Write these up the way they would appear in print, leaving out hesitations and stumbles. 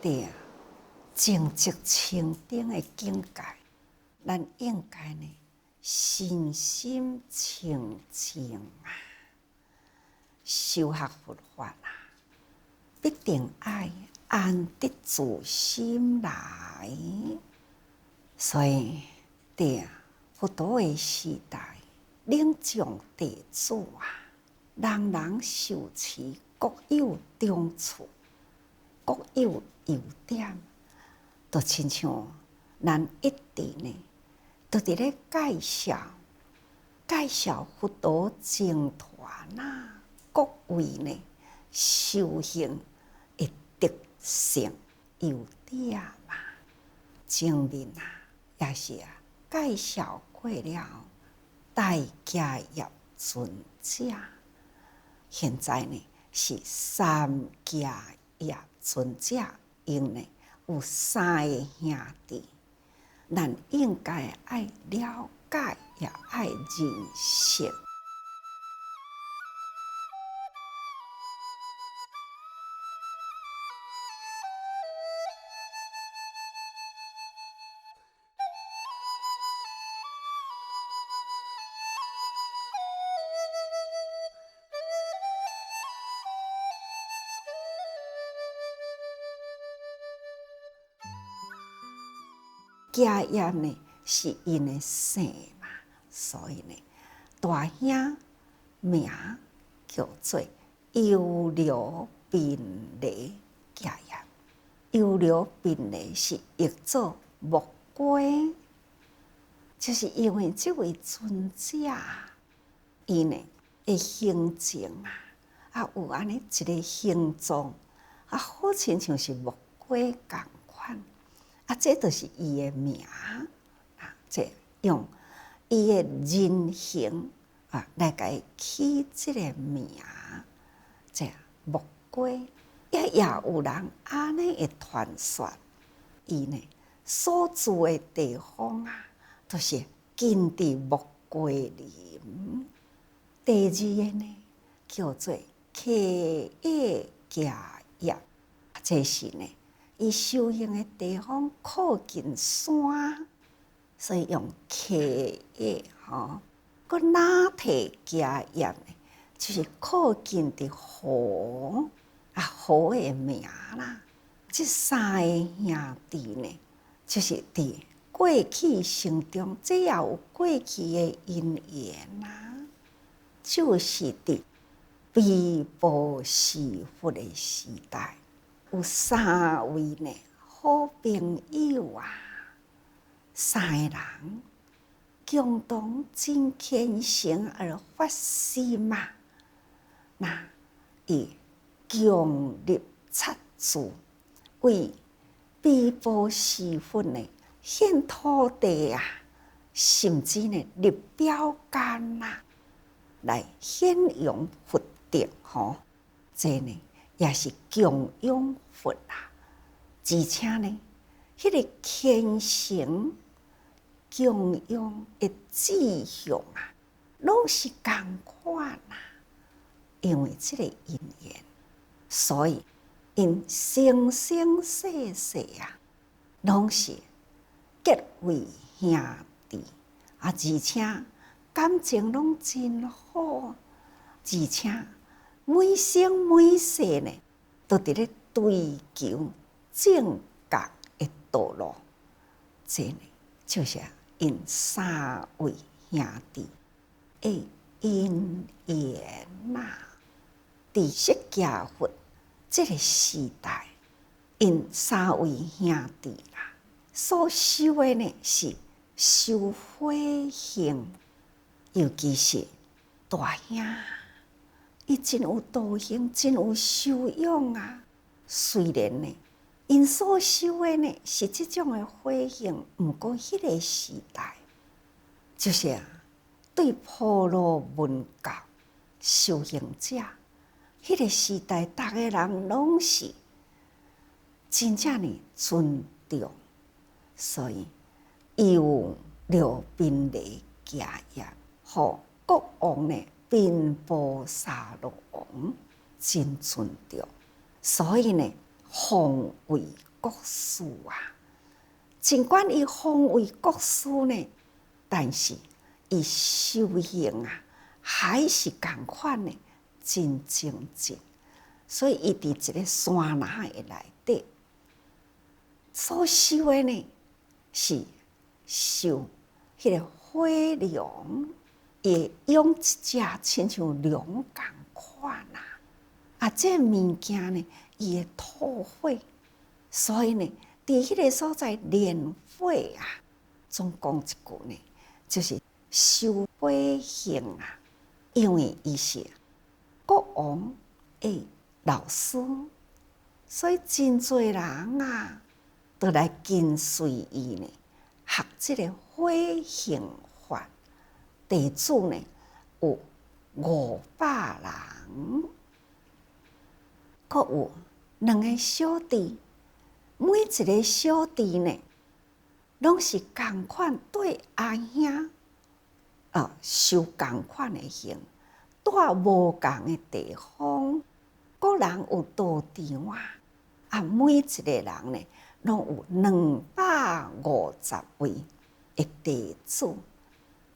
对啊，正直清等的境界，咱应该呢身心清净啊。修学佛法啊，必定爱安得自心来。所以，对啊，佛陀的时代，领众弟子啊，人人受持各有长处，各有优点，就亲像咱一直呢，都伫咧介绍佛陀僧团啊，各位呢修行的特性优点嘛，前面啊也是介绍过了大家业尊者，现在呢是三家业尊者，因呢有三个兄弟，咱应该爱了解，也爱认识。家业呢是因的姓嘛，所以呢，大兄名叫做优流宾雷家业。优流宾雷是译作木龟，就是因为这位尊者，伊呢的形象有安尼一个形状好亲像是木龟共款。这就是伊的名这用伊的人形来甲伊起这个名，这木龟也有人安尼的传说，伊呢所住的地方都是近伫木龟林。第二个呢叫做客野家业，这是呢。伊修行的地方靠近山，所以用客野佮哪提家业呢？就是靠近的河河的名啦。这三个兄弟呢，就是伫过去生中，这也有过去的因缘啦。就是伫毗婆尸佛的时代。有三位呢好朋友三个人共同真虔诚而发心那以共立刹祖，为毗婆尸佛呢献土地甚至呢立标杆来显扬佛德这呢。也是供养佛而且呢，迄个虔诚供养的志向拢是同款因为这个因缘，所以因生生世世拢是结为兄弟而且感情拢真好，而且。每生每世呢，都伫咧追求正觉的道路。这呢，就是因三位兄弟的因缘伫释迦佛这个时代，因三位兄弟所修的呢是修法行，尤其是大兄。伊真有道行，真有修养虽然呢，因所修的呢是这种的法行，不过迄个时代，就是对婆罗门教修行者，迄个时代，大家人拢是真正呢尊重，所以有了宾雷家业，互国王呢。宾波沙罗王真尊重，所以呢，奉为国师啊。尽管伊封为国师呢，但是伊修行啊，还是同款的真精进。所以伊伫一个山林的内底所修的呢，是修迄个火龙，伊用一只亲像龙共款啊。啊，这物件呢，伊会吐火，所以呢，伫迄个所在炼火啊，总讲一句呢，就是修火行啊，因为伊是国王的老师，所以真侪人啊，都来跟随伊呢，学这个火行法。弟子呢有500人。阁有2个小弟，每一个小弟呢，拢是同款对阿兄修同款的行，住无共的地方。个人有道场啊，每一个人呢，拢有250位的弟子。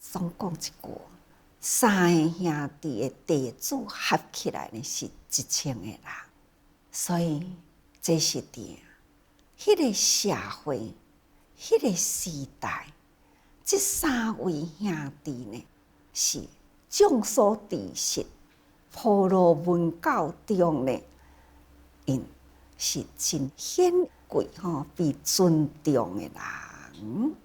总讲一句，3个兄弟的弟子合起来呢，是1000个人。所以这是伫迄个社会、迄个时代，这3位兄弟呢，是众所知识、普罗文教中呢，因是真显贵被尊重的人。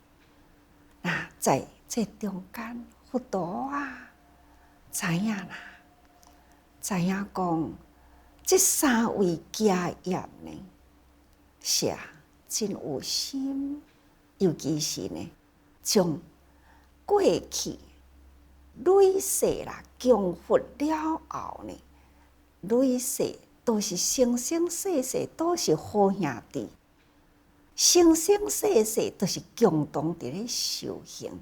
那在这中间，佛陀啊，知影啦，知影讲。这3位家业呢，是真有心，尤其是呢，将过去累世啦供佛了后呢，累世都是生生世世都是好兄弟，生生世世都是共同伫咧修行。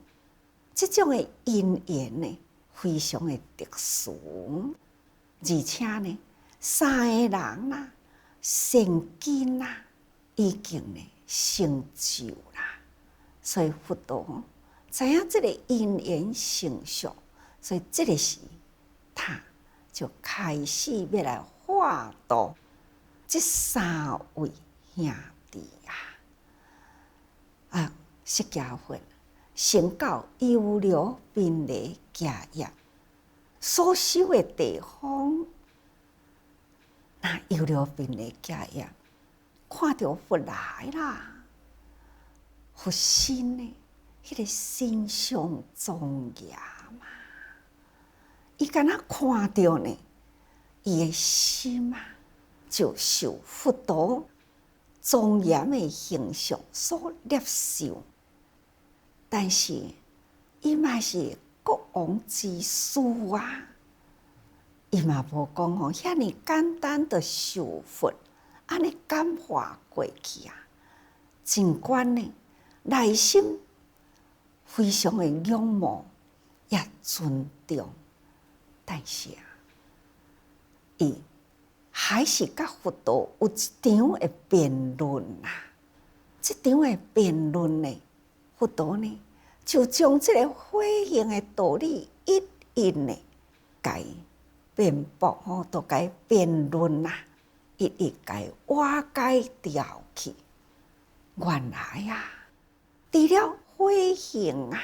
这种的因缘呢，非常的特殊，而且呢。3个人啦，成根啦，已经呢成就啦。所以佛陀知影这个因缘成熟，所以这个时他就开始要来化度这3位兄弟啊。释迦佛成到优流宾离家业所修的地方。那优流宾离家业看到佛来啦，佛心呢，迄个心上庄严嘛，伊敢若看到呢，伊的心啊，就受佛陀庄严的形象所接受。但是伊嘛是国王之师啊。伊嘛无讲遐尼简单的受佛，安尼感化过去啊。尽管呢，内心非常的仰慕也尊重，但是伊还是甲佛陀有一场的辩论啊。这场的辩论呢，佛陀呢就将这个火行的道理一一呢解。辩驳都该辩论啦，一一该瓦解掉去。原来啊，除了火行啊、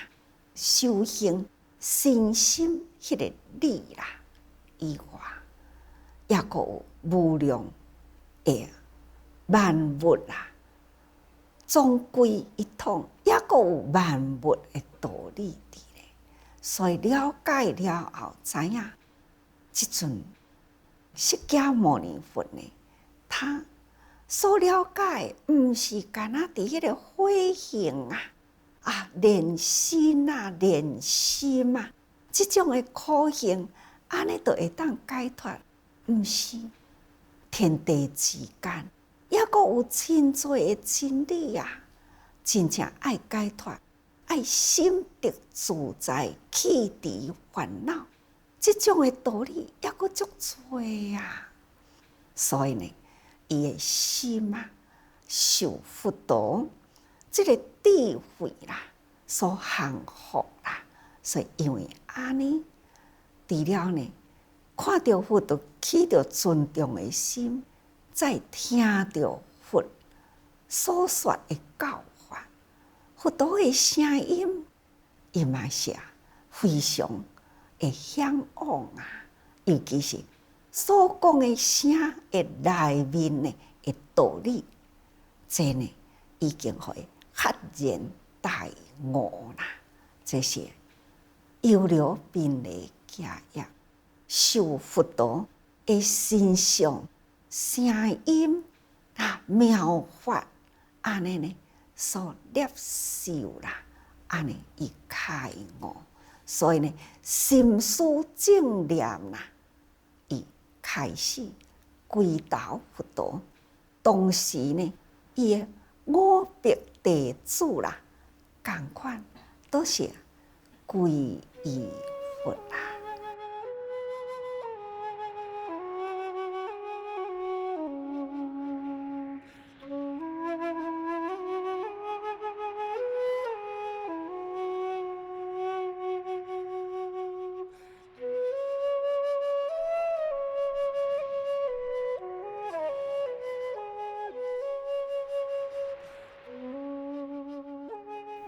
修行、身心迄个力啦以外，也阁有无量的万物啦，总归一统，也阁有万物的道理伫咧。所以了解了后，知影。即阵释迦牟尼佛呢，他所了解毋是干那伫迄个火行练心练心即种的苦行，安尼就会当解脱，毋是天地之间，也阁有真多的真理啊！真正爱解脱，爱心得自在，弃除烦恼。这种的道理也阁足多啊，所以呢，伊的心受佛陀这个智慧啦所降服啦，所以因为安尼，除了呢看到佛就起着尊重的心，再听到佛所说的教法，佛陀的声音，伊嘛是非常会向往啊，尤其是所讲的声的内面的道理，这呢已经互伊赫然大悟啦。这是有了宾的家业，受佛陀的身上声音妙法，安尼呢所接受啦，安尼伊开悟，所以呢心思正念啦，伊开始归投佛陀，同时呢伊的五百弟子啦，同款都是归依佛啦。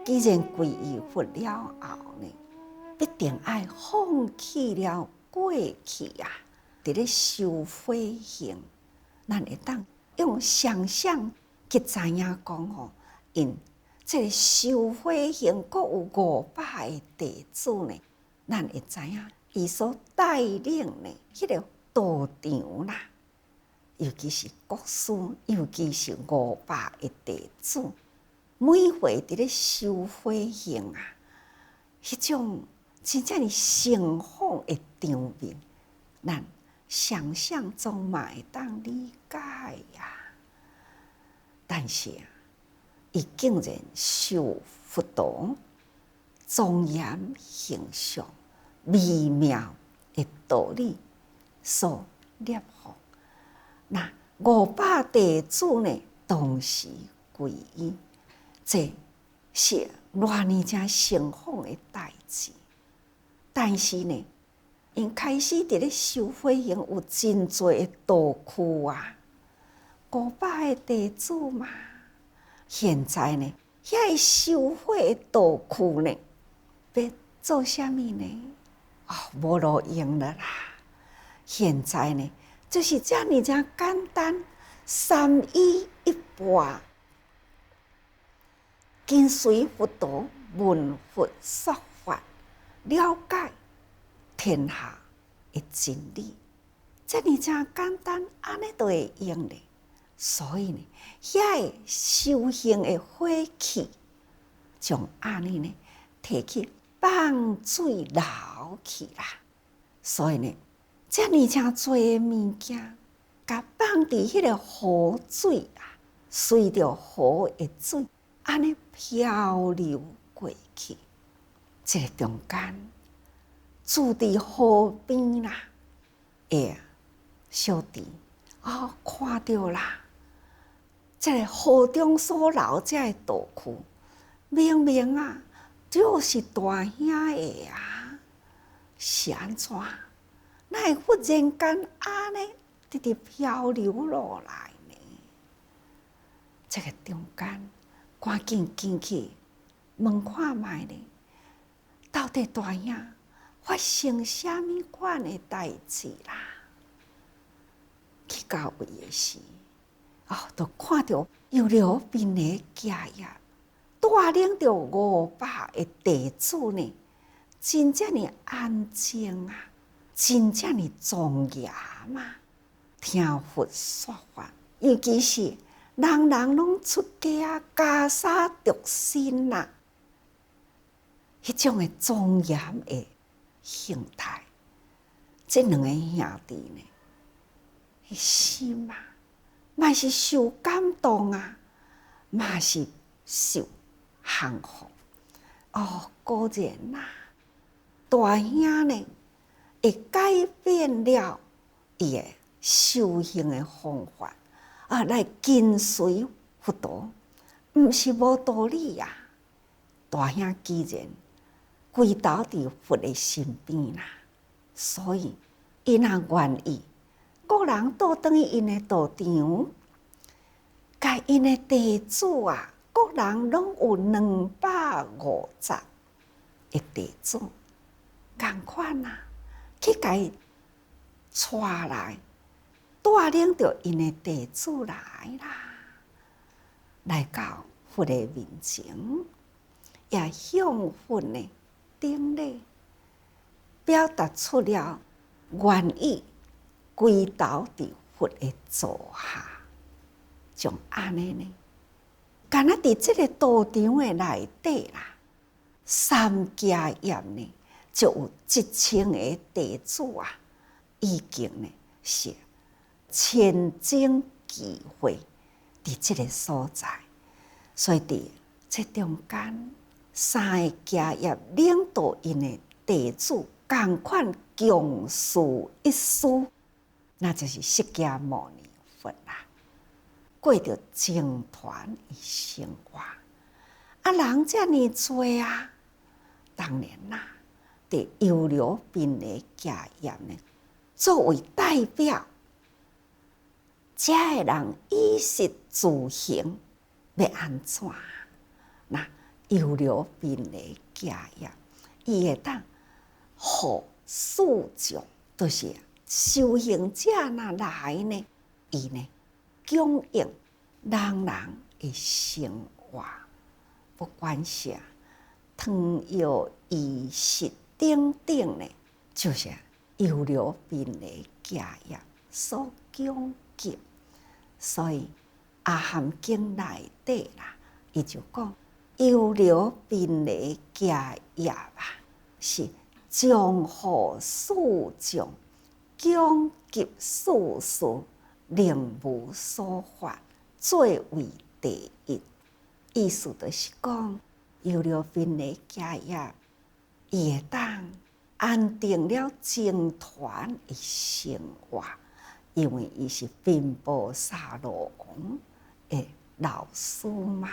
既然皈依佛了后呢，必定要放弃了过去啊，伫咧修火行，咱会当用想象去知影讲吼，因这个修火行，阁有500个弟子呢，咱会知影伊所带领呢，迄个道场啦，尤其是国师，尤其是500个弟子。每回伫咧修火行啊，迄种真正盛放的场面，咱想象中嘛会当理解呀。但是啊，伊竟然受佛陀庄严形象、微妙的道理所摄服，那500弟子呢，同时皈依。这是偌尼正盛放的代志，但是呢，因开始伫咧修火行有真多的道具啊，500个弟子嘛。现在呢，遐个修火的道具呢，要做啥物呢？无路用了啦。现在呢，就是遮尼正简单，3衣1钵。跟随佛陀闻佛说法，了解天下的真理，这呢真简单，安尼都会用咧。所以呢，遐个修行的火气，将安尼呢摕去放水流去啦。所以呢，这呢真多的物件，甲放伫迄个河水啊，随着河的水。安尼漂流过去，这个中间住伫河边啦，小弟看到啦，这个河中所留这个道具，明明啊就是大兄的啊，是安怎？哪会忽然间安尼直直漂流落来呢？这个中间。赶紧进去问看卖咧，到底大兄发生啥物款的代志啦？去到位的时，就看到有了宾的家业，带领着500个弟子呢，真正的安静啊，真正的庄严啊，听佛说法，尤其是。人人拢出家袈裟着身啦，迄种的庄严的形态，这2个兄弟呢，迄心啊，嘛是受感动啊，嘛是受降服。果然啦，大兄呢，会改变了伊的修行的方法。来跟随佛陀毋是无道理啊！大兄既然归投伫佛的身边啦，所以伊若愿意，各人倒转去因的道场，甲因的弟子啊，各人拢有250个弟子，共款啊，去甲伊带来，带领着因的弟子来啦，来到佛的面前，也向佛呢顶礼，表达出了愿意归投伫佛的座下，像安尼呢，敢若伫即个道场的内底啦，三家业呢，就有1000个弟子啊，已经呢是千精聚会伫即个所在，所以伫这中间3个家业领导因的弟子，共款共事一师，那就是释迦牟尼佛啦，过着僧团的生活。啊，人遮尔多啊，当然啦，伫优流宾的家业呢，作为代表，遮个人衣食住行要安怎？那优流宾的家业，伊会当互四众，就是修行者若来呢，伊呢供应人的生活，不管是汤药衣食等等呢，就是优流宾的家业所供给。所以阿含经内底啦，伊就讲优流宾的家业啊，是将护四众，供给世事，令无所法，最为第一。意思就是讲，优流宾的家业，伊会当安定了僧团的生活。因为伊是宾波萨罗王的老师嘛，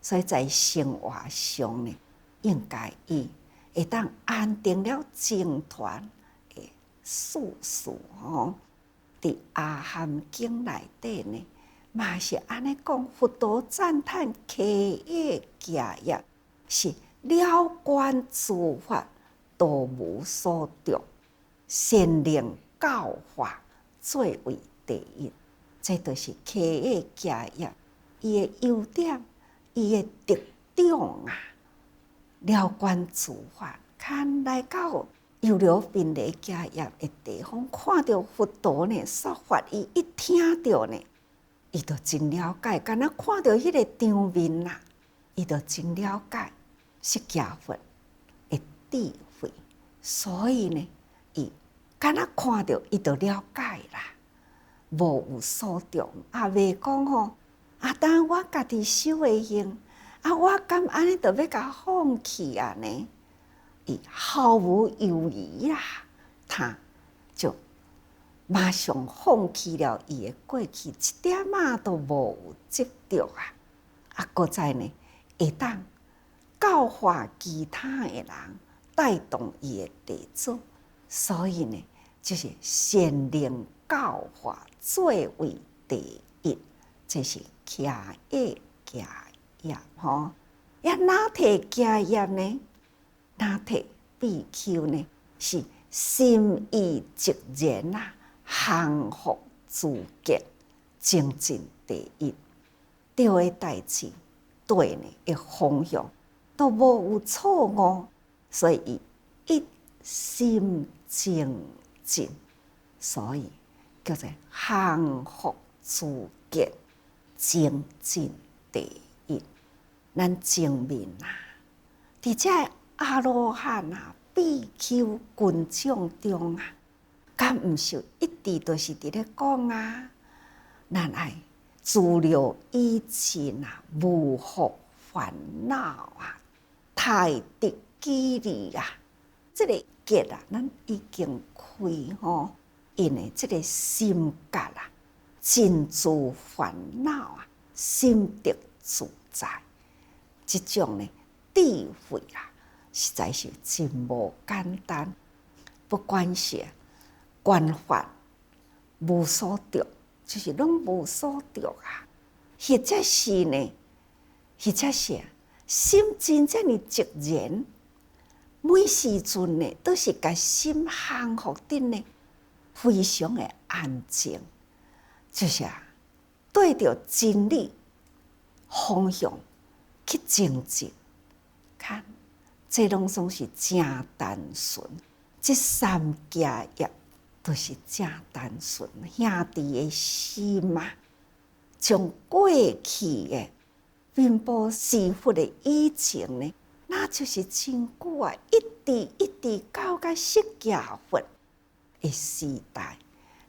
所以在生活上呢，应该伊会当安定了僧团的事事吼。伫阿含经内底呢，嘛是安尼讲，佛陀赞叹祇业家业是了观诸法，都无所着，先令教化，最为第一。这就是祇业家业伊的优点，伊的特长啊。了观诸法，看来到优流宾的家业的地方，看到佛陀呢说法，伊一听到呢，伊就真了解。敢若看到迄个场面啦，伊就真了解释迦佛的智慧。所以呢，伊敢若看到，伊就了解啦。无有所着，也袂讲吼，当我家己修会行，我敢安尼就要甲放弃啊呢？伊毫无犹豫啦，他就马上放弃了伊的过去，一点仔都无有执着啊！搁再呢，会当教化其他的人，带动伊的弟子，所以呢，就是先令教化最为第一，这是祇业家业吼。哪摕家业呢？哪摕比丘呢？是心意直然啊，降伏自觉，精进第一。对的代志，对呢的方向都无有错误，所以一心精进，所以叫做降伏自觉，精进第一。咱前面啊，伫这阿罗汉啊、比丘、群众中啊，敢毋是一直都是伫咧讲啊？咱爱自了以前啊，无惑烦恼啊，太得机理啊，这个结啊，咱已经开吼，因为这个心结啊，真诸烦恼啊，心得自在。这种呢智慧啊，实在是真无简单。不管是观法无所得，就是拢无所得啊，或者是呢，或者是心真正的寂然，每时阵呢都是甲心降伏的呢，非常的安静，就是对着真理方向去前进。看，这拢总是真单纯，这三家业都是真单纯。兄弟的心嘛，从过去的贫乏师傅的以前呢，那就是真久啊，一直到释迦佛的时代。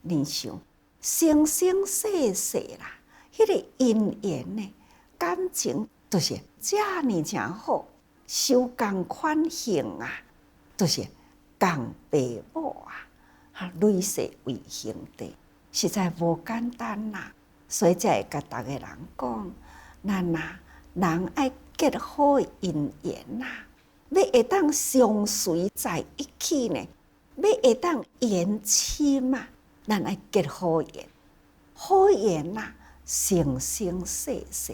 你想，生生世世啦，迄个因缘呢，感情都是遮尔正好，修共款行啊，都是共爸母啊，累世为兄弟，实在无简单啦。所以才会甲逐个人讲，咱人爱结好姻缘啦，要会当相随在一起呢，要会当缘亲啊，咱爱结好缘，好缘啦，生生世世。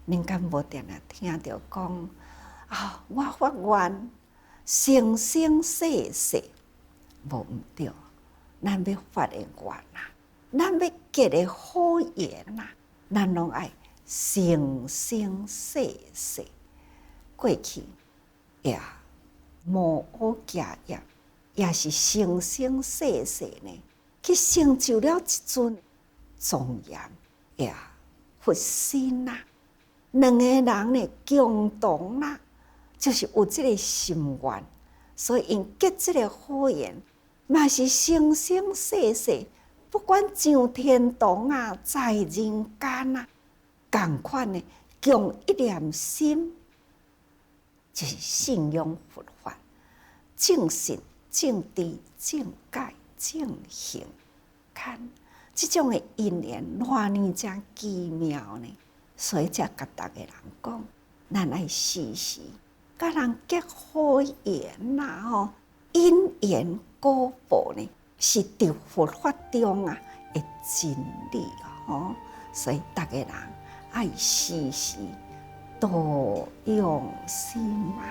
恁敢无定定听着讲我发愿生生世世，无毋对，咱要发的愿啦，咱要结的好缘啦，咱拢爱生生世世。过去也无学家也是生生世世呢，去成就了一尊庄严佛心啦。两个人呢共同啦，就是有这个心愿，所以因结这个好缘，嘛是生生世世，不管上天堂啊，在人间啊，同款呢，共一念心，就是信仰佛法，正信、正知、正解、正行。看这种的因缘，偌呢真奇妙呢！所以才甲逐个人讲，咱爱时时甲人结好缘啦因缘果报呢，是伫佛法中的真理所以逐个人爱时时多用心嘛。